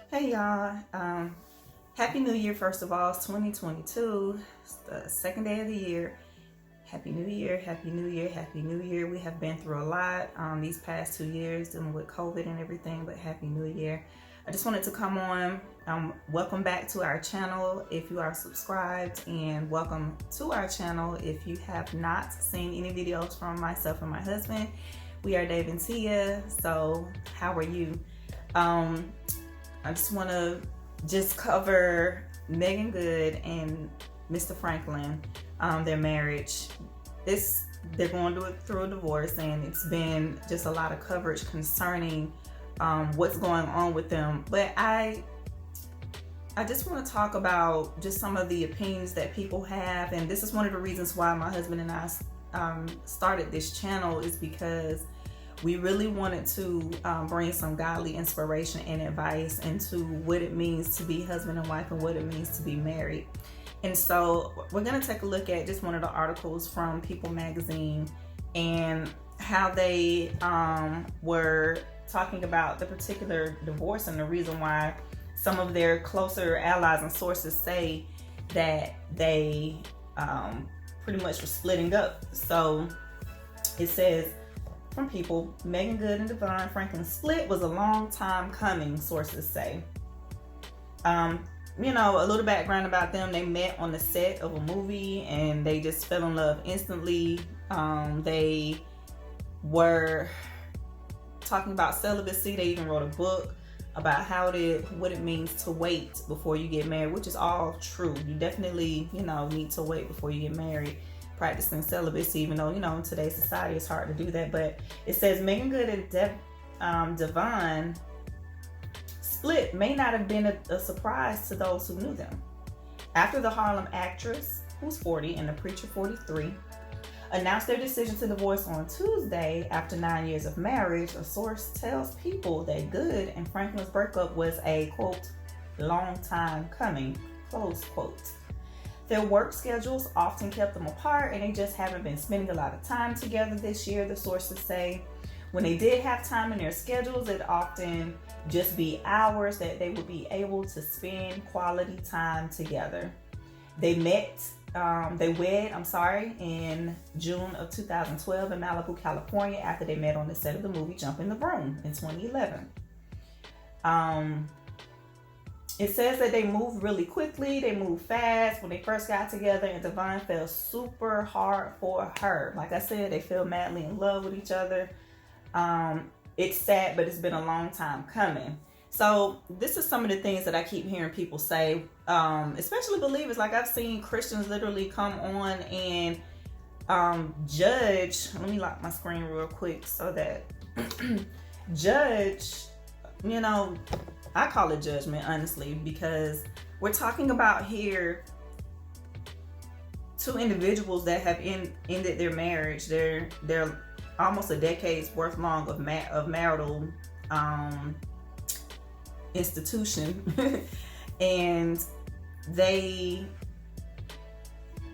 Hey y'all, Happy New Year first of all. It's 2022, it's the second day of the year. Happy New Year, Happy New Year, Happy New Year. We have been through a lot these past 2 years dealing with COVID and everything, but Happy New Year. I just wanted to come on, welcome back to our channel if you are subscribed, and welcome to our channel if you have not seen any videos from myself and my husband. We are Dave and Tia, so how are you? I just want to cover Meagan Good and Mr. Franklin, their marriage. They're going through a divorce, and it's been just a lot of coverage concerning what's going on with them. But I just want to talk about just some of the opinions that people have, and this is one of the reasons why my husband and I started this channel, is because we really wanted to bring some godly inspiration and advice into what it means to be husband and wife and what it means to be married. And so we're going to take a look at just one of the articles from People magazine and how they were talking about the particular divorce and the reason why some of their closer allies and sources say that they pretty much were splitting up. So it says, from People, Meagan Good and DeVon Franklin's split was a long time coming, sources say. A little background about them: they met on the set of a movie and they just fell in love instantly. They were talking about celibacy. They even wrote a book about what it means to wait before you get married, which is all true. You definitely, need to wait before you get married, practicing celibacy, even though, in today's society it's hard to do that. But it says Meagan Good and DeVon split may not have been a surprise to those who knew them. After the Harlem actress, who's 40, and the preacher, 43, announced their decision to divorce on Tuesday after 9 years of marriage, a source tells People that Good and Franklin's breakup was a, quote, long time coming, close quote. Their work schedules often kept them apart, and they just haven't been spending a lot of time together this year, the sources say. When they did have time in their schedules, it often just be hours that they would be able to spend quality time together. They wed in June of 2012 in Malibu, California, after they met on the set of the movie Jumping the Broom in 2011. It says that they moved really quickly. They moved fast when they first got together, and DeVon fell super hard for her. Like I said, they fell madly in love with each other. It's sad, but it's been a long time coming. So this is some of the things that I keep hearing people say, especially believers. Like, I've seen Christians literally come on and judge. Let me lock my screen real quick so that judge, I call it judgment, honestly, because we're talking about here two individuals that have ended their marriage. They're almost a decade's worth long of marital institution, and they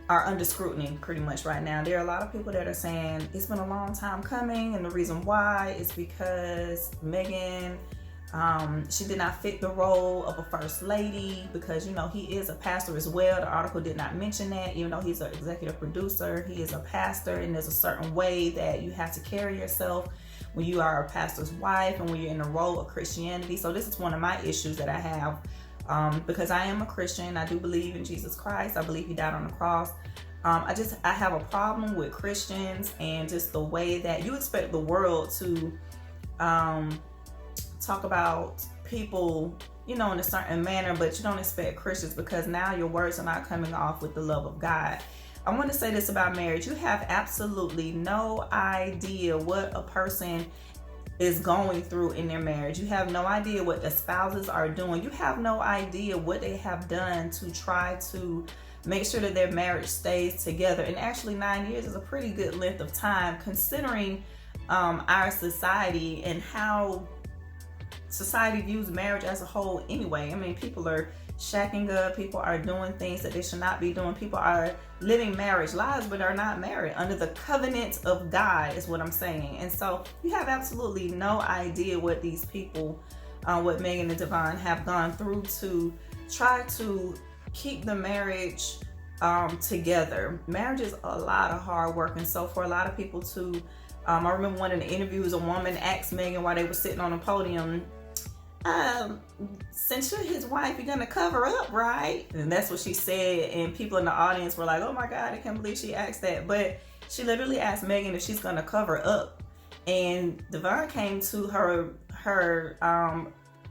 are under scrutiny pretty much right now. There are a lot of people that are saying it's been a long time coming, and the reason why is because Meagan, she did not fit the role of a first lady, because he is a pastor as well. The article did not mention that. Even though he's an executive producer, he is a pastor, and there's a certain way that you have to carry yourself when you are a pastor's wife and when you're in the role of Christianity. So this is one of my issues that I have, because I am a Christian. I do believe in Jesus Christ. I believe he died on the cross. I have a problem with Christians and just the way that you expect the world to talk about people, in a certain manner, but you don't expect Christians, because now your words are not coming off with the love of God. I want to say this about marriage. You have absolutely no idea what a person is going through in their marriage. You have no idea what the spouses are doing. You have no idea what they have done to try to make sure that their marriage stays together. And actually 9 years is a pretty good length of time, considering our society and how society views marriage as a whole anyway. I mean, people are shacking up, people are doing things that they should not be doing, people are living marriage lives but are not married under the covenant of God, is what I'm saying. And so you have absolutely no idea what these people what Meagan and DeVon have gone through to try to keep the marriage together. Marriage is a lot of hard work, and so for a lot of people to I remember one of the interviews, a woman asked Meagan while they were sitting on a podium, since you're his wife, you're gonna cover up, right? And that's what she said, and people in the audience were like, oh my God, I can't believe she asked that. But she literally asked Meagan if she's gonna cover up, and DeVon came to her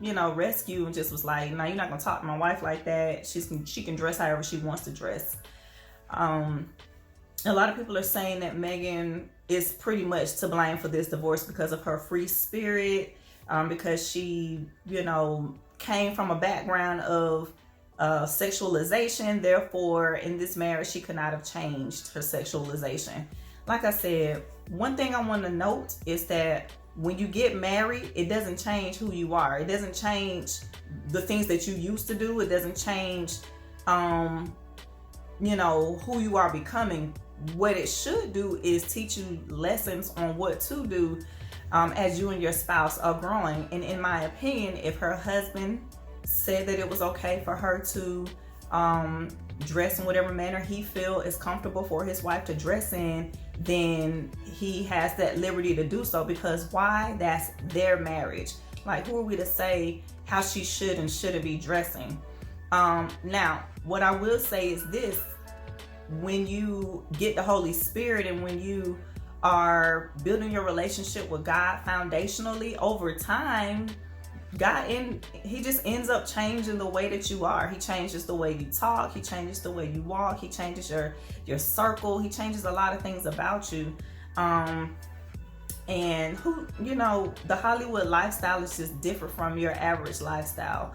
rescue and just was like, no, you're not gonna talk to my wife like that. She can dress however she wants to dress. A lot of people are saying that Meagan is pretty much to blame for this divorce because of her free spirit, because she, came from a background of sexualization. Therefore, in this marriage, she could not have changed her sexualization. Like I said, one thing I want to note is that when you get married, it doesn't change who you are. It doesn't change the things that you used to do. It doesn't change, who you are becoming. What it should do is teach you lessons on what to do as you and your spouse are growing. And in my opinion, if her husband said that it was okay for her to dress in whatever manner he feel is comfortable for his wife to dress in, then he has that liberty to do so, because why? That's their marriage. Like, who are we to say how she should and shouldn't be dressing? Now, what I will say is this: when you get the Holy Spirit and when you are building your relationship with God foundationally over time, he just ends up changing the way that you are. He changes the way you talk. He changes the way you walk. He changes your circle. He changes a lot of things about you. And the Hollywood lifestyle is just different from your average lifestyle.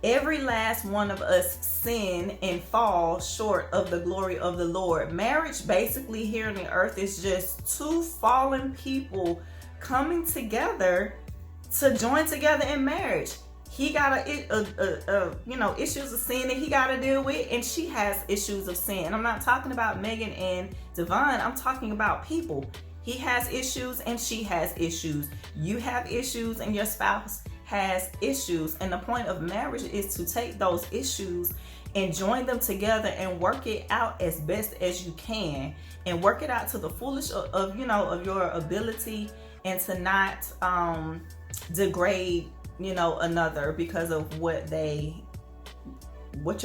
Every last one of us sin and fall short of the glory of the Lord. Marriage basically here on the earth is just two fallen people coming together to join together in marriage. He got issues of sin that he got to deal with, and she has issues of sin. I'm not talking about Meagan and DeVon. I'm talking about people. He has issues and she has issues. You have issues and your spouse has issues. And the point of marriage is to take those issues and join them together and work it out as best as you can, and work it out to the fullest of your ability, and to not degrade another because of what your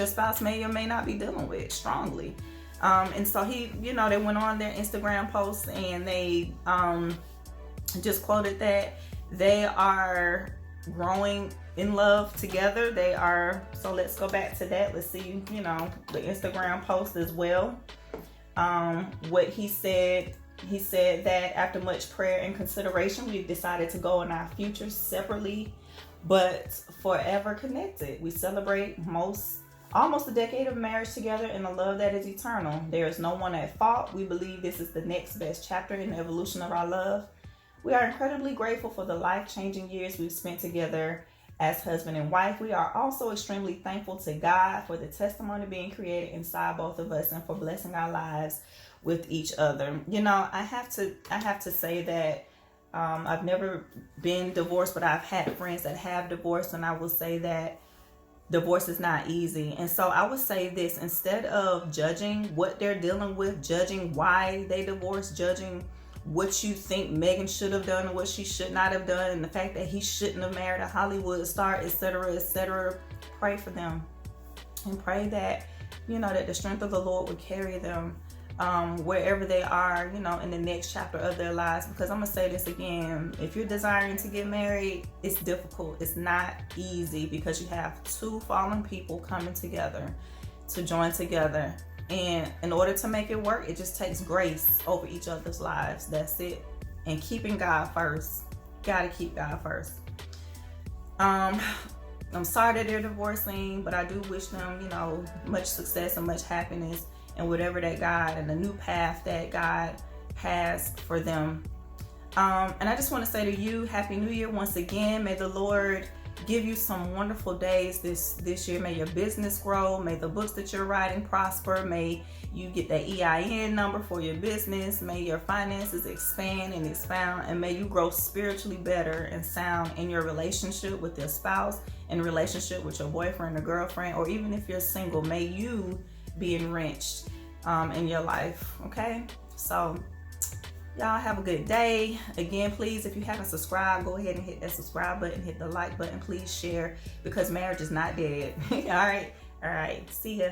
spouse may or may not be dealing with strongly. And so they went on their Instagram posts and they just quoted that they are growing in love together. So let's go back to that. Let's see, the Instagram post as well. What he said that after much prayer and consideration, we've decided to go in our future separately, but forever connected. We celebrate almost a decade of marriage together in a love that is eternal. There is no one at fault. We believe this is the next best chapter in the evolution of our love. We are incredibly grateful for the life-changing years we've spent together as husband and wife. We are also extremely thankful to God for the testimony being created inside both of us and for blessing our lives with each other. I have to say that I've never been divorced, but I've had friends that have divorced, and I will say that divorce is not easy. And so I would say this: instead of judging what they're dealing with, judging why they divorced, judging what you think Meagan should have done and what she should not have done, and the fact that he shouldn't have married a Hollywood star, etc., pray for them and pray that that the strength of the Lord would carry them wherever they are, in the next chapter of their lives. Because I'm gonna say this again: if you're desiring to get married, it's difficult. It's not easy, because you have two fallen people coming together to join together. And in order to make it work, it just takes grace over each other's lives. That's it. And keeping God first. Gotta keep God first. I'm sorry that they're divorcing, but I do wish them, much success and much happiness and whatever that God and the new path that God has for them. And I just want to say to you, Happy New Year once again. May the Lord give you some wonderful days this year. May your business grow. May the books that you're writing prosper. May you get that EIN number for your business. May your finances expand and expound. And may you grow spiritually better and sound in your relationship with your spouse, in relationship with your boyfriend or girlfriend, or even if you're single, may you be enriched in your life. Okay? So y'all have a good day. Again, please, if you haven't subscribed, go ahead and hit that subscribe button, hit the like button. Please share, because marriage is not dead. All right. See ya.